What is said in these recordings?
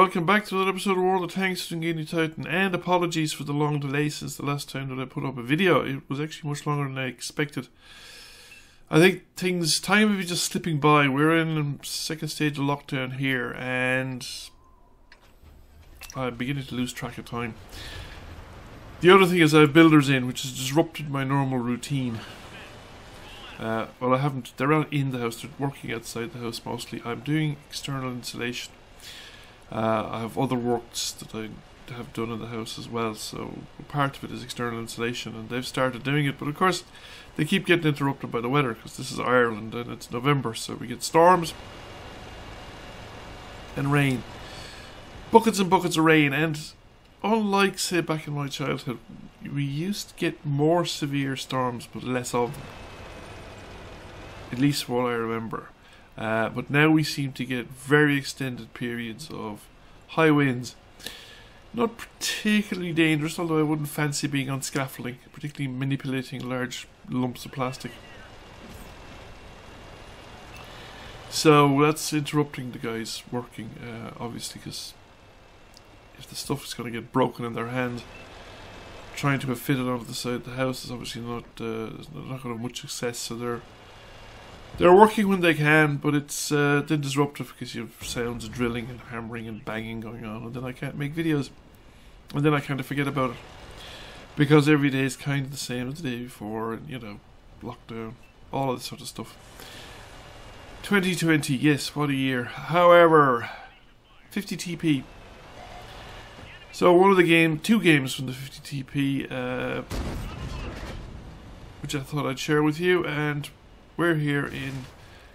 welcome back to another episode of World of Tanks with Genie Titan, and apologies for the long delay since the last time that I put up a video. It was actually much longer than I expected. I think time is just slipping by. We're in the second stage of lockdown here, and I'm beginning to lose track of time. The other thing is I have builders in, which has disrupted my normal routine. Well, I haven't. They're not in the house. They're working outside the house mostly. I'm doing external insulation. I have other works that I have done in the house as well, so part of it is external insulation, and they've started doing it, but of course they keep getting interrupted by the weather, because this is Ireland and it's November, so we get storms and rain. Buckets and buckets of rain, and unlike, say, back in my childhood, we used to get more severe storms but less of them. At least what I remember. But now we seem to get very extended periods of high winds. Not particularly dangerous, although I wouldn't fancy being on scaffolding, particularly manipulating large lumps of plastic. So that's interrupting the guys working, obviously, because if the stuff is going to get broken in their hand, trying to fit it onto the side of the house is obviously not going to have much success, so they're working when they can, but it's then disruptive because you have sounds of drilling and hammering and banging going on, and then I can't make videos, and then I kind of forget about it, because every day is kind of the same as the day before, and you know, lockdown, all of this sort of stuff. 2020, yes, what a year. However, 50 TP. So one of the two games from the 50 TP, which I thought I'd share with you, and we're here in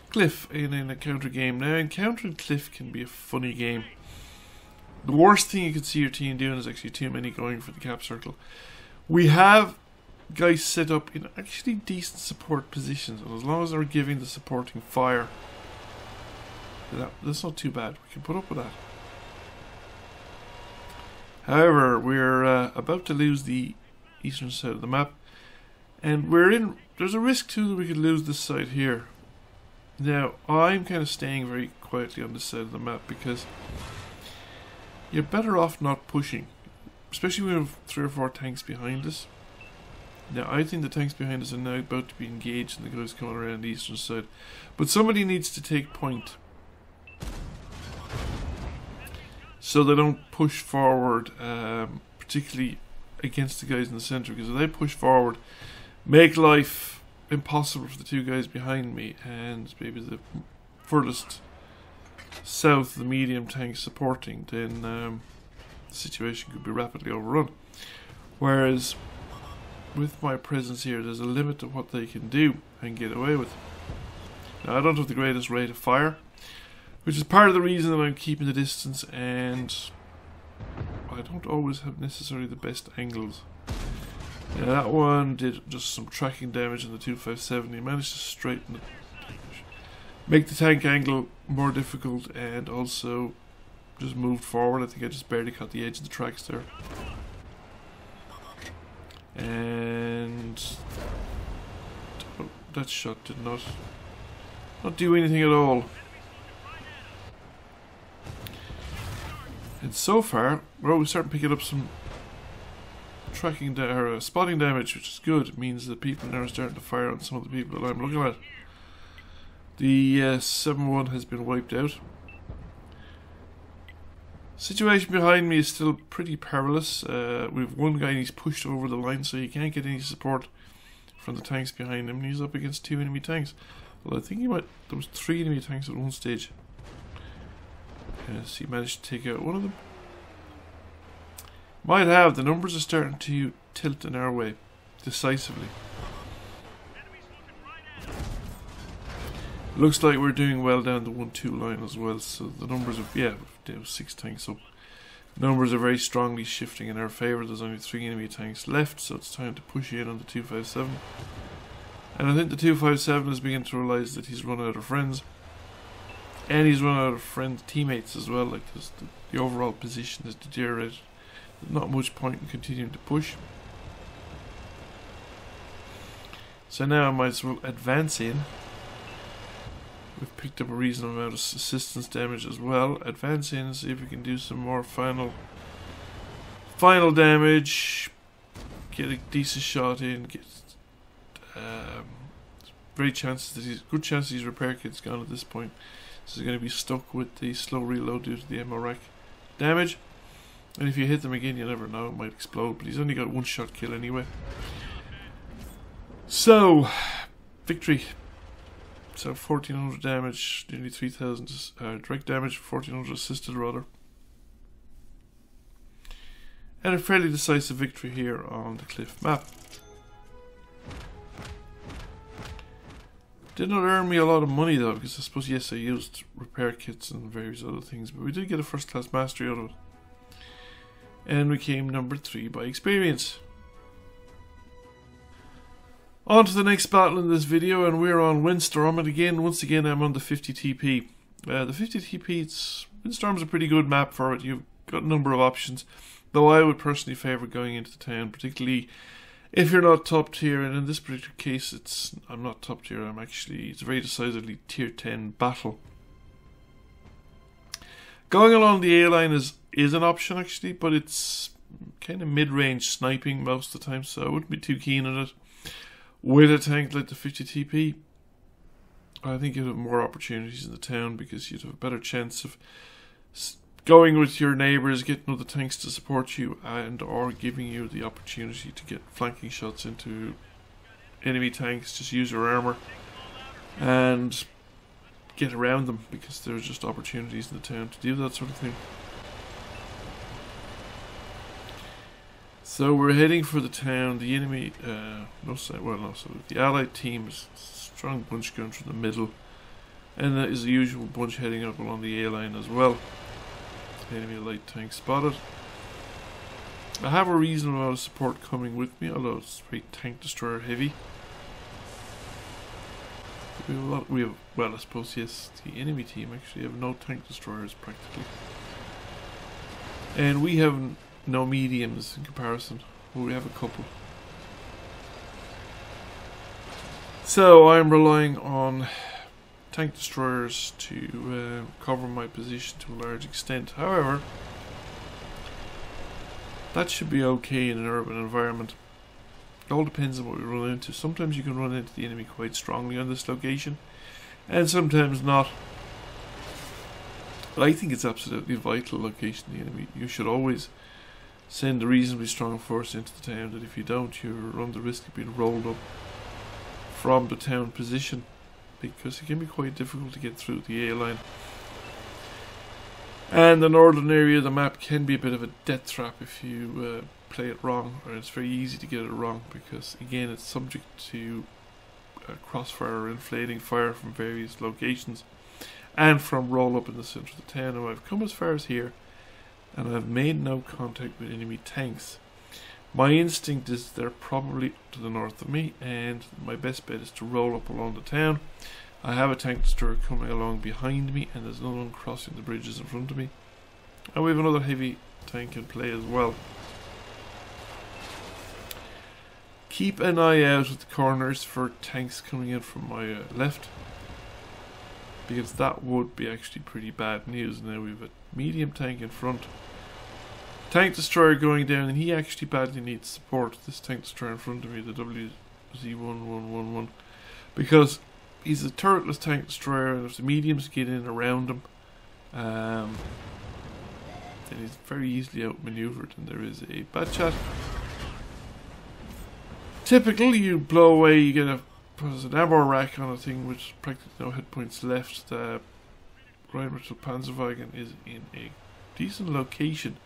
Cliff in an encounter game. Now, encountering Cliff can be a funny game. The worst thing you can see your team doing is actually too many going for the cap circle. We have guys set up in actually decent support positions, and as long as they're giving the supporting fire, that's not too bad. We can put up with that. However, we're about to lose the eastern side of the map, and there's a risk too that we could lose this side here. Now, I'm kind of staying very quietly on this side of the map because you're better off not pushing, especially when we have 3 or 4 tanks behind us. Now, I think the tanks behind us are now about to be engaged and the guys coming around the eastern side. But somebody needs to take point, so they don't push forward, particularly against the guys in the centre, because if they push forward, make life impossible for the 2 guys behind me, and maybe the furthest south, the medium tank supporting, then the situation could be rapidly overrun. Whereas with my presence here, there's a limit to what they can do and get away with. Now, I don't have the greatest rate of fire, which is part of the reason that I'm keeping the distance, and I don't always have necessarily the best angles. Yeah, that one did just some tracking damage on the 257. He managed to straighten it, make the tank angle more difficult, and also just moved forward. I think I just barely caught the edge of the tracks there. And that shot did not do anything at all. And so far, well, we're starting picking up some spotting damage, which is good. It means that people now are starting to fire on some of the people that I'm looking at. The 7-1 has been wiped out. Situation behind me is still pretty perilous. We've one guy and he's pushed over the line, so he can't get any support from the tanks behind him. And he's up against 2 enemy tanks. Well, I think there was 3 enemy tanks at one stage. Yes, he managed to take out one of them. Might have. The numbers are starting to tilt in our way decisively. Looks like we're doing well down the 1-2 line as well. So the numbers of, yeah, there was 6 tanks up. Numbers are very strongly shifting in our favour. There's only 3 enemy tanks left, so it's time to push in on the 257. And I think the 257 is beginning to realise that he's run out of friends. And he's run out of teammates as well. Like the overall position has deteriorated. There's not much point in continuing to push. So now I might as well advance in We've picked up a reasonable amount of assistance damage as well. Advance in and see if we can do some more final damage. Get a decent shot in. Get good chance his repair kit's gone at this point. So he's going to be stuck with the slow reload due to the ammo rack damage. And if you hit them again, you never know, it might explode. But he's only got one shot kill anyway. So, victory. So 1400 damage, nearly 3000 direct damage, 1400 assisted rather. And a fairly decisive victory here on the Cliff map. Did not earn me a lot of money though, because I suppose, yes, I used repair kits and various other things, but we did get a first class mastery out of it. And we came number 3 by experience. On to the next battle in this video, and we're on Windstorm, and once again I'm on the 50 TP. The 50 TP, Windstorm's a pretty good map for it. You've got a number of options, though I would personally favour going into the town, particularly if you're not top tier, and in this particular case I'm not top tier, it's a very decidedly tier 10 battle. Going along the A line is an option actually, but it's kind of mid-range sniping most of the time, so I wouldn't be too keen on it. With a tank like the 50 TP, I think you'd have more opportunities in the town because you'd have a better chance of going with your neighbours, getting other tanks to support you, and or giving you the opportunity to get flanking shots into enemy tanks. Just use your armour and get around them because there's just opportunities in the town to do that sort of thing. So we're heading for the town. The enemy, the allied team is a strong bunch going through the middle, and that is the usual bunch heading up along the A line as well. Enemy light tank spotted. I have a reasonable amount of support coming with me, although it's very tank destroyer heavy. I suppose yes, the enemy team actually have no tank destroyers practically, and we have no mediums in comparison. Well, we have a couple. So I'm relying on tank destroyers to cover my position to a large extent. However, that should be okay in an urban environment. It all depends on what we run into. Sometimes you can run into the enemy quite strongly on this location, and sometimes not. But I think it's absolutely vital location the enemy. You should always send a reasonably strong force into the town, that if you don't, you run the risk of being rolled up from the town position, because it can be quite difficult to get through the A line. And the northern area of the map can be a bit of a death trap if you play it wrong, or it's very easy to get it wrong, because again it's subject to crossfire or inflating fire from various locations and from roll up in the centre of the town. And I've come as far as here, and I've made no contact with enemy tanks. My instinct is they're probably to the north of me, and my best bet is to roll up along the town. I have a tank destroyer coming along behind me, and there's another one crossing the bridges in front of me. And we have another heavy tank in play as well. Keep an eye out at the corners for tanks coming in from my left, because that would be actually pretty bad news. Now we have a medium tank in front, tank destroyer going down, and he actually badly needs support, this tank destroyer in front of me, the WZ1111, because he's a turretless tank destroyer, and if the mediums get in around him, then he's very easily outmaneuvered. And there is a bad chat. Typically you blow away, you get an ammo rack on a thing with practically no hit points left. The Rheinmetall Panzerwagen is in a decent location,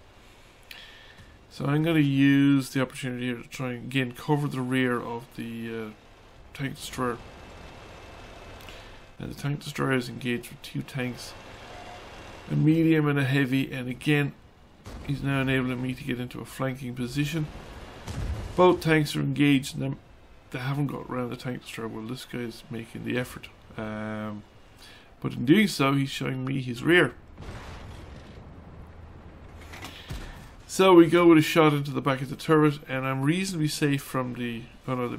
so I'm going to use the opportunity here to try and again cover the rear of the tank destroyer. Now the tank destroyer is engaged with 2 tanks, a medium and a heavy, and again he's now enabling me to get into a flanking position. Both tanks are engaged, and they haven't got around the tank destroyer. Well, this guy is making the effort, but in doing so he's showing me his rear. So we go with a shot into the back of the turret, and I'm reasonably safe from the... oh no,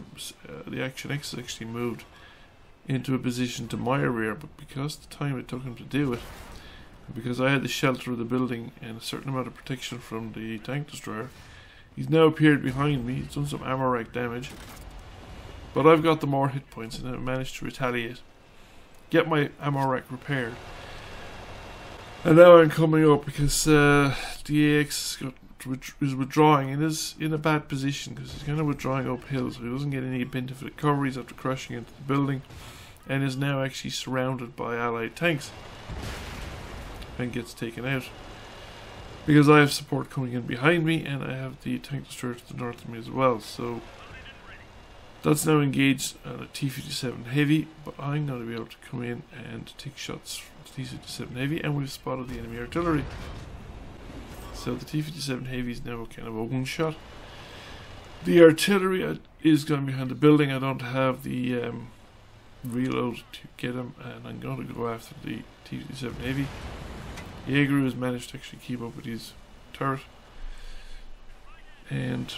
the Action X has actually moved into a position to my rear, but because the time it took him to do it, and because I had the shelter of the building and a certain amount of protection from the tank destroyer, he's now appeared behind me. He's done some ammo rack damage, but I've got the more hit points and I've managed to retaliate, get my ammo rack repaired, and now I'm coming up because the AX is withdrawing and is in a bad position because he's kind of withdrawing uphill, so he doesn't get any benefit recoveries after crashing into the building, and is now actually surrounded by allied tanks and gets taken out because I have support coming in behind me and I have the tank destroyer to the north of me as well. So that's now engaged on a T-57 Heavy, but I'm going to be able to come in and take shots from the T-57 Heavy, and we've spotted the enemy artillery. So the T-57 Heavy is now kind of a one-shot. The artillery is going behind the building. I don't have the reload to get him, and I'm going to go after the T-57 Heavy. Jaeger has managed to actually keep up with his turret, and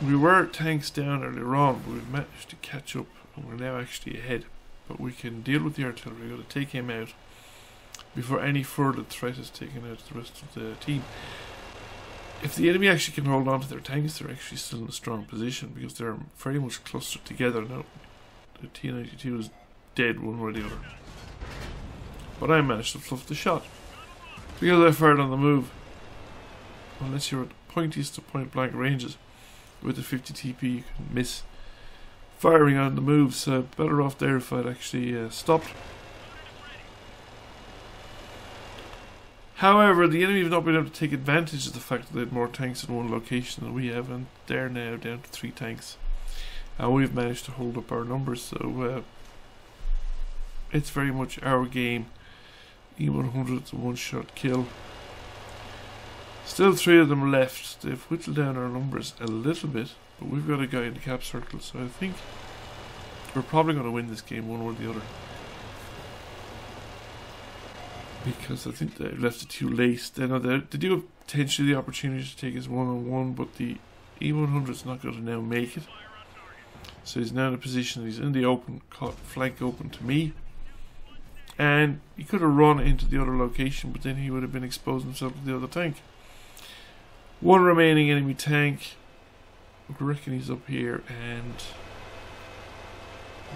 we were tanks down earlier on, but we've managed to catch up and we're now actually ahead. But we can deal with the artillery. We've got to take him out before any further threat is taken out to the rest of the team. If the enemy actually can hold on to their tanks, they're actually still in a strong position because they're very much clustered together now. The T-92 is dead one way or the other. But I managed to fluff the shot because I fired on the move. Unless you're at pointiest to point blank ranges with the 50 TP, you can miss firing on the move, so better off there if I'd actually stopped. However, the enemy have not been able to take advantage of the fact that they had more tanks in one location than we have, and they're now down to 3 tanks. And we've managed to hold up our numbers, so it's very much our game. E100 is a one-shot kill. Still 3 of them left. They've whittled down our numbers a little bit, but we've got a guy in the cap circle, so I think we're probably going to win this game one way or the other. Because I think they left it too late. They do have potentially the opportunity to take us one-on-one, but the E100 is not going to now make it. So he's now in a position that he's in the open, flank open to me. And he could have run into the other location, but then he would have been exposing himself to the other tank. One remaining enemy tank. I reckon he's up here, and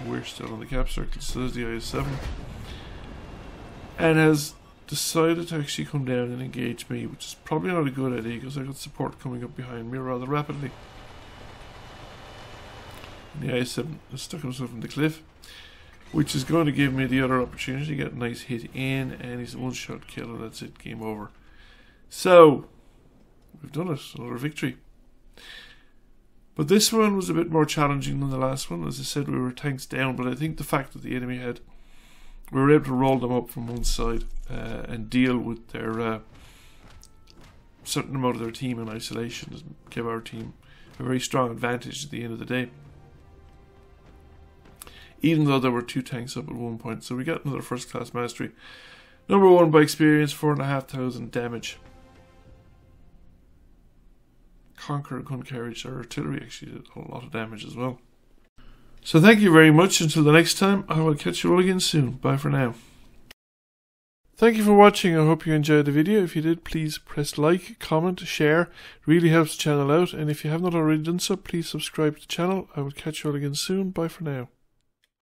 we're still on the cap circle, so there's the IS-7. And has decided to actually come down and engage me, which is probably not a good idea because I got support coming up behind me rather rapidly. And the IS-7 has stuck himself in the cliff, which is going to give me the other opportunity to get a nice hit in, and he's a one-shot kill, and that's it, game over. So we've done it, another victory. But this one was a bit more challenging than the last one. As I said, we were tanks down, but I think the fact that the enemy we were able to roll them up from one side and deal with their certain amount of their team in isolation and give our team a very strong advantage at the end of the day. Even though there were 2 tanks up at one point, so we got another first class mastery. Number 1 by experience, 4,500 damage. Conqueror gun carriage, our artillery actually did a lot of damage as well. So thank you very much. Until the next time, I will catch you all again soon. Bye for now. Thank you for watching. I hope you enjoyed the video. If you did, please press like, comment, share. It really helps the channel out. And if you have not already done so, please subscribe to the channel. I will catch you all again soon. Bye for now.